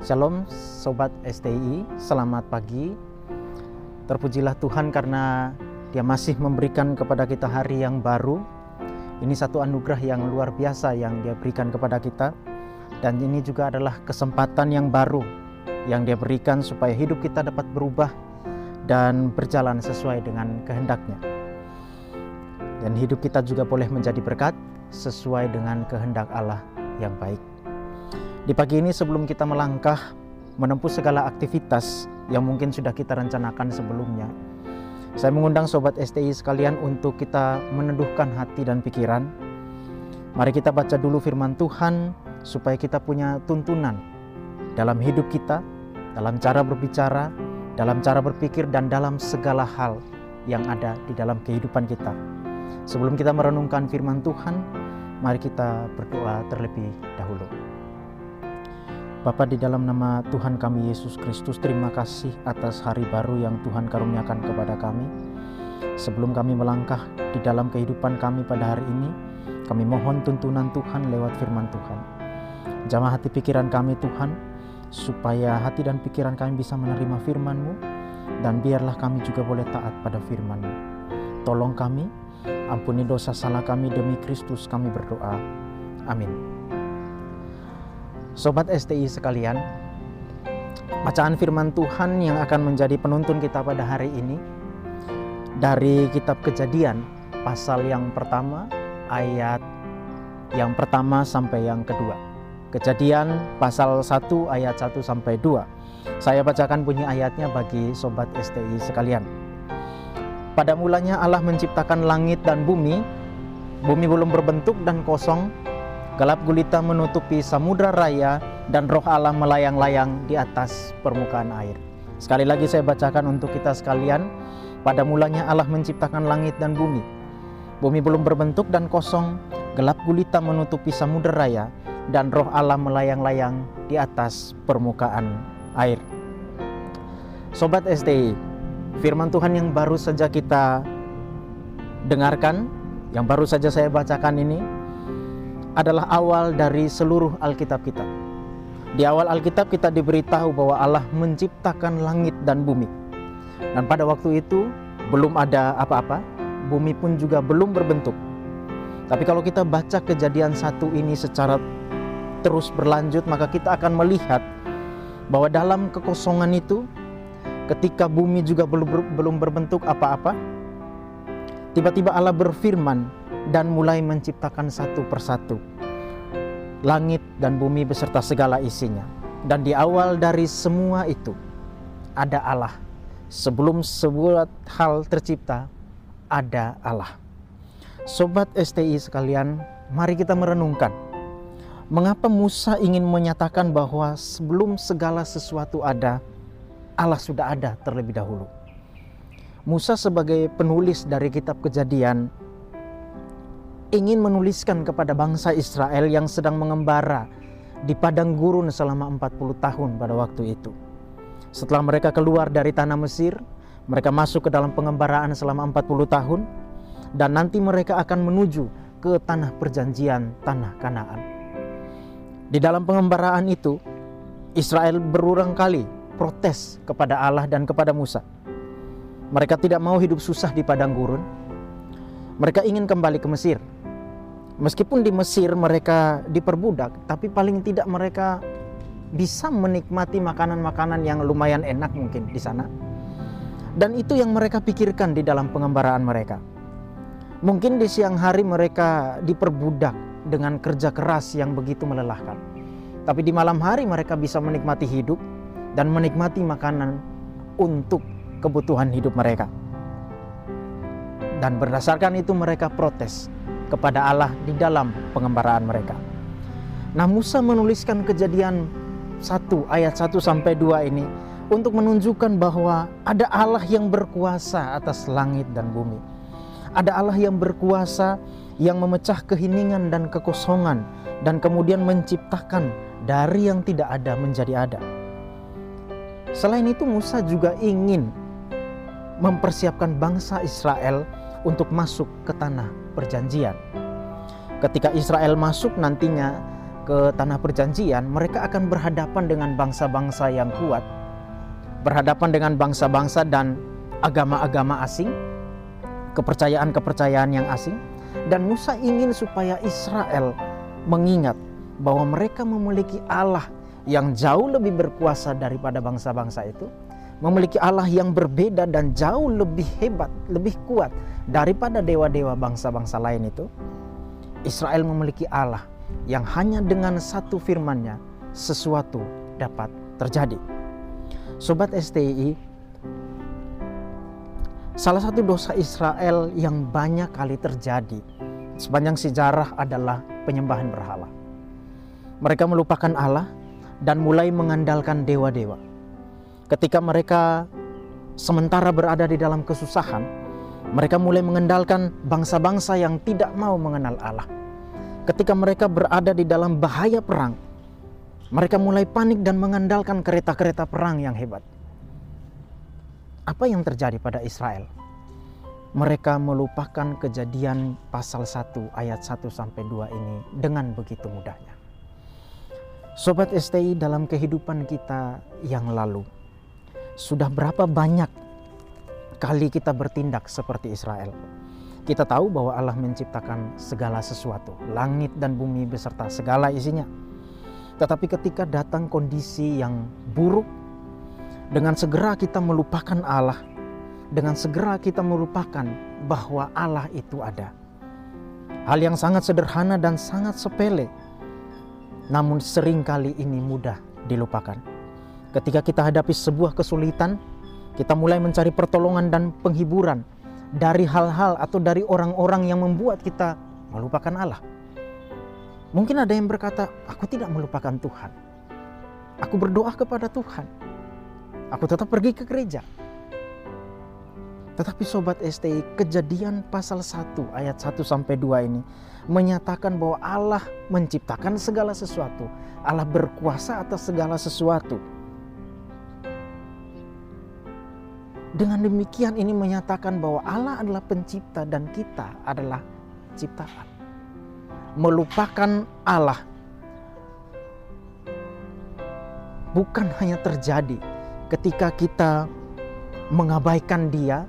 Shalom Sobat STI, selamat pagi. Terpujilah Tuhan karena Dia masih memberikan kepada kita hari yang baru. Ini satu anugerah yang luar biasa yang Dia berikan kepada kita. Dan ini juga adalah kesempatan yang baru yang Dia berikan supaya hidup kita dapat berubah dan berjalan sesuai dengan kehendak-Nya. Dan hidup kita juga boleh menjadi berkat sesuai dengan kehendak Allah yang baik. Di pagi ini sebelum kita melangkah menempuh segala aktivitas yang mungkin sudah kita rencanakan sebelumnya, saya mengundang Sobat STI sekalian untuk kita meneduhkan hati dan pikiran. Mari kita baca dulu firman Tuhan supaya kita punya tuntunan dalam hidup kita, dalam cara berbicara, dalam cara berpikir, dan dalam segala hal yang ada di dalam kehidupan kita. Sebelum kita merenungkan firman Tuhan, mari kita berdoa terlebih dahulu. Bapa, di dalam nama Tuhan kami Yesus Kristus, terima kasih atas hari baru yang Tuhan karuniakan kepada kami. Sebelum kami melangkah di dalam kehidupan kami pada hari ini, kami mohon tuntunan Tuhan lewat firman Tuhan. Jamah hati pikiran kami Tuhan, supaya hati dan pikiran kami bisa menerima firman-Mu, dan biarlah kami juga boleh taat pada firman-Mu. Tolong kami, ampuni dosa salah kami demi Kristus kami berdoa. Amin. Sobat STI sekalian, bacaan firman Tuhan yang akan menjadi penuntun kita pada hari ini dari kitab Kejadian pasal yang pertama, ayat yang pertama sampai yang kedua. Kejadian pasal 1 ayat 1 sampai 2. Saya bacakan bunyi ayatnya bagi Sobat STI sekalian. Pada mulanya Allah menciptakan langit dan bumi. Bumi belum berbentuk dan kosong. Gelap gulita menutupi samudra raya, dan roh Allah melayang-layang di atas permukaan air. Sekali lagi saya bacakan untuk kita sekalian. Pada mulanya Allah menciptakan langit dan bumi. Bumi belum berbentuk dan kosong. Gelap gulita menutupi samudra raya, dan roh Allah melayang-layang di atas permukaan air. Sobat STI, firman Tuhan yang baru saja kita dengarkan, yang baru saja saya bacakan ini adalah awal dari seluruh Alkitab kita. Di awal Alkitab kita diberitahu bahwa Allah menciptakan langit dan bumi. Dan pada waktu itu belum ada apa-apa, bumi pun juga belum berbentuk. Tapi kalau kita baca Kejadian 1 ini secara terus berlanjut, maka kita akan melihat bahwa dalam kekosongan itu, ketika bumi juga belum berbentuk apa-apa, tiba-tiba Allah berfirman dan mulai menciptakan satu persatu langit dan bumi beserta segala isinya. Dan di awal dari semua itu ada Allah. Sebelum sebuah hal tercipta, ada Allah. Sobat STI sekalian, mari kita merenungkan mengapa Musa ingin menyatakan bahwa sebelum segala sesuatu ada, Allah sudah ada terlebih dahulu. Musa sebagai penulis dari kitab Kejadian ingin menuliskan kepada bangsa Israel yang sedang mengembara di padang gurun selama 40 tahun pada waktu itu. Setelah mereka keluar dari tanah Mesir, mereka masuk ke dalam pengembaraan selama 40 tahun, dan nanti mereka akan menuju ke tanah perjanjian, tanah Kanaan. Di dalam pengembaraan itu, Israel berulang kali protes kepada Allah dan kepada Musa. Mereka tidak mau hidup susah di padang gurun. Mereka ingin kembali ke Mesir. Meskipun di Mesir mereka diperbudak, tapi paling tidak mereka bisa menikmati makanan-makanan yang lumayan enak mungkin di sana. Dan itu yang mereka pikirkan di dalam pengembaraan mereka. Mungkin di siang hari mereka diperbudak dengan kerja keras yang begitu melelahkan. Tapi di malam hari mereka bisa menikmati hidup dan menikmati makanan untuk kebutuhan hidup mereka. Dan berdasarkan itu mereka protes kepada Allah di dalam pengembaraan mereka. Nah, Musa menuliskan Kejadian 1 ayat 1 sampai 2 ini untuk menunjukkan bahwa ada Allah yang berkuasa atas langit dan bumi. Ada Allah yang berkuasa yang memecah keheningan dan kekosongan, dan kemudian menciptakan dari yang tidak ada menjadi ada. Selain itu, Musa juga ingin mempersiapkan bangsa Israel untuk masuk ke tanah perjanjian. Ketika Israel masuk nantinya, ke tanah perjanjian, mereka akan berhadapan dengan bangsa-bangsa yang kuat, berhadapan dengan bangsa-bangsa dan agama-agama asing, kepercayaan-kepercayaan yang asing. Dan Musa ingin supaya Israel mengingat bahwa mereka memiliki Allah yang jauh lebih berkuasa daripada bangsa-bangsa itu, memiliki Allah yang berbeda dan jauh lebih hebat, lebih kuat daripada dewa-dewa bangsa-bangsa lain itu. Israel memiliki Allah yang hanya dengan satu firman-Nya sesuatu dapat terjadi. Sobat STI, salah satu dosa Israel yang banyak kali terjadi sepanjang sejarah adalah penyembahan berhala. Mereka melupakan Allah dan mulai mengandalkan dewa-dewa. Ketika mereka sementara berada di dalam kesusahan, mereka mulai mengandalkan bangsa-bangsa yang tidak mau mengenal Allah. Ketika mereka berada di dalam bahaya perang, mereka mulai panik dan mengandalkan kereta-kereta perang yang hebat. Apa yang terjadi pada Israel? Mereka melupakan Kejadian pasal 1 ayat 1-2 ini dengan begitu mudahnya. Sobat STI, dalam kehidupan kita yang lalu, sudah berapa banyak kali kita bertindak seperti Israel? Kita tahu bahwa Allah menciptakan segala sesuatu, langit dan bumi beserta segala isinya. Tetapi ketika datang kondisi yang buruk, dengan segera kita melupakan Allah, dengan segera kita melupakan bahwa Allah itu ada. Hal yang sangat sederhana dan sangat sepele, namun seringkali ini mudah dilupakan. Ketika kita hadapi sebuah kesulitan, kita mulai mencari pertolongan dan penghiburan dari hal-hal atau dari orang-orang yang membuat kita melupakan Allah. Mungkin ada yang berkata, aku tidak melupakan Tuhan. Aku berdoa kepada Tuhan. Aku tetap pergi ke gereja. Tetapi Sobat STI, Kejadian pasal 1 ayat 1-2 ini menyatakan bahwa Allah menciptakan segala sesuatu. Allah berkuasa atas segala sesuatu. Dengan demikian ini menyatakan bahwa Allah adalah pencipta dan kita adalah ciptaan. Melupakan Allah bukan hanya terjadi ketika kita mengabaikan Dia.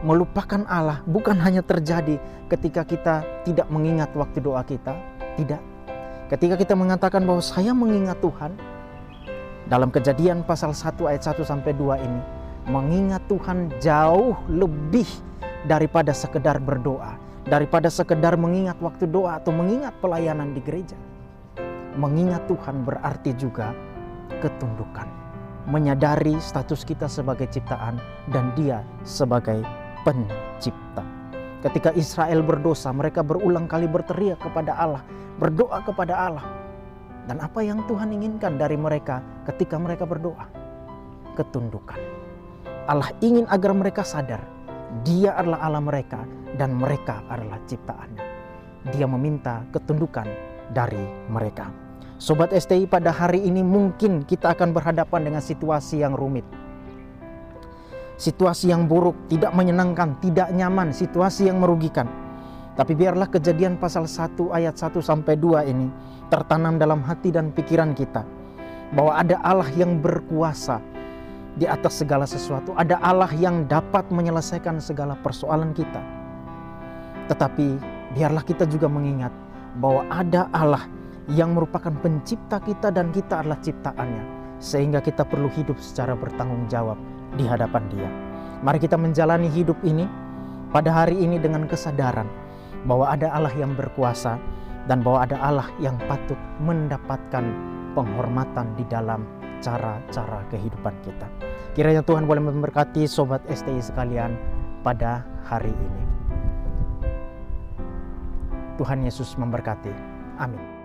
Melupakan Allah bukan hanya terjadi ketika kita tidak mengingat waktu doa kita. Tidak. Ketika kita mengatakan bahwa saya mengingat Tuhan, dalam Kejadian pasal 1 ayat 1-2 ini, mengingat Tuhan jauh lebih daripada sekedar berdoa, daripada sekedar mengingat waktu doa atau mengingat pelayanan di gereja. Mengingat Tuhan berarti juga ketundukan, menyadari status kita sebagai ciptaan dan Dia sebagai pencipta. Ketika Israel berdosa, mereka berulang kali berteriak kepada Allah, berdoa kepada Allah. Dan apa yang Tuhan inginkan dari mereka ketika mereka berdoa? Ketundukan. Allah ingin agar mereka sadar Dia adalah Allah mereka dan mereka adalah ciptaannya. Dia meminta ketundukan dari mereka. Sobat STI, pada hari ini mungkin kita akan berhadapan dengan situasi yang rumit. Situasi yang buruk, tidak menyenangkan, tidak nyaman, situasi yang merugikan. Tapi biarlah Kejadian pasal 1 ayat 1-2 ini tertanam dalam hati dan pikiran kita. Bahwa ada Allah yang berkuasa di atas segala sesuatu. Ada Allah yang dapat menyelesaikan segala persoalan kita. Tetapi biarlah kita juga mengingat bahwa ada Allah yang merupakan pencipta kita dan kita adalah ciptaannya. Sehingga kita perlu hidup secara bertanggung jawab di hadapan Dia. Mari kita menjalani hidup ini pada hari ini dengan kesadaran bahwa ada Allah yang berkuasa dan bahwa ada Allah yang patut mendapatkan penghormatan di dalam cara-cara kehidupan kita. Kiranya Tuhan boleh memberkati Sobat STI sekalian pada hari ini. Tuhan Yesus memberkati. Amin.